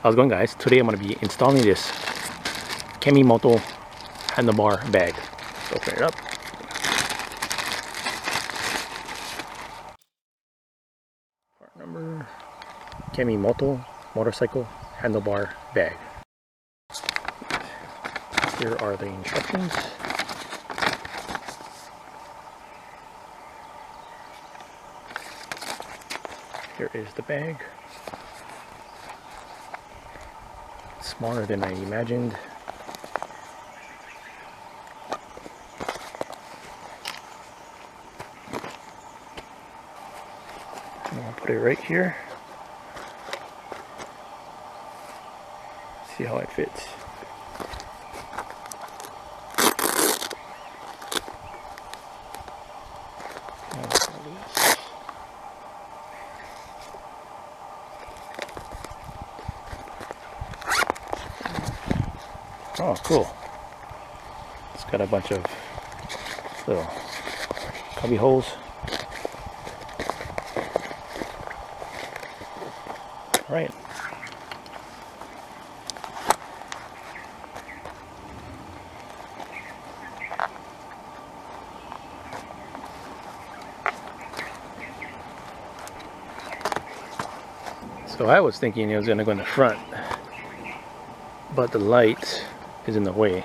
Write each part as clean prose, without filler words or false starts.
How's it going, guys? Today I'm going to be installing this Kemimoto Handlebar Bag. Open it up. Part number: Kemimoto Motorcycle Handlebar Bag. Here are the instructions. Here is the bag. Smaller than I imagined. I'll put it right here. See how it fits. Oh, cool. It's got a bunch of little cubby holes. All right. So I was thinking it was going to go in the front, but the light is in the way.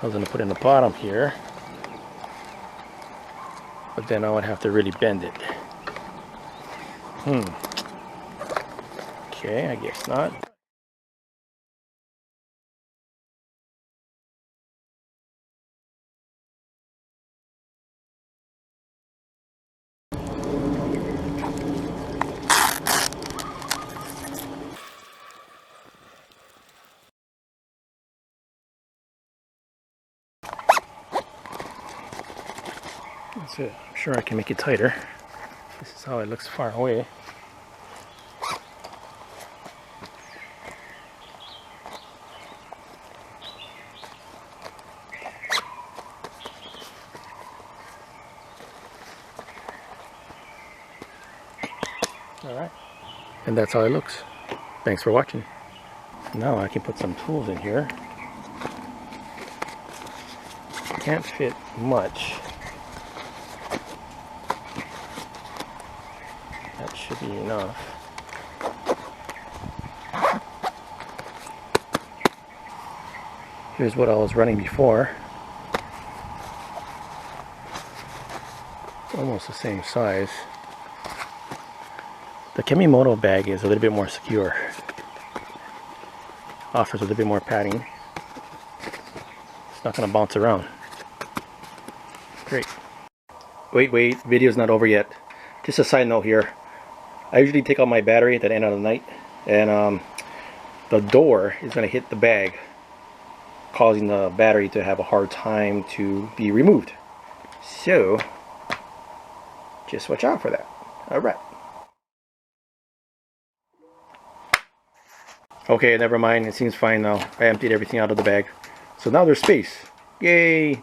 I was going to put it in the bottom here, but then I would have to really bend it. Okay, I guess not. That's it. I'm sure I can make it tighter. This is how it looks far away. Alright. And that's how it looks. Thanks for watching. Now I can put some tools in here. Can't fit much. That should be enough. Here's what I was running before. It's almost the same size. The Kemimoto bag is a little bit more secure. Offers a little bit more padding. It's not going to bounce around. Great. Wait, video's not over yet. Just a side note here. I usually take out my battery at the end of the night, and the door is going to hit the bag, causing the battery to have a hard time to be removed. So, just watch out for that. Alright. Okay, never mind. It seems fine now. I emptied everything out of the bag. So now there's space. Yay!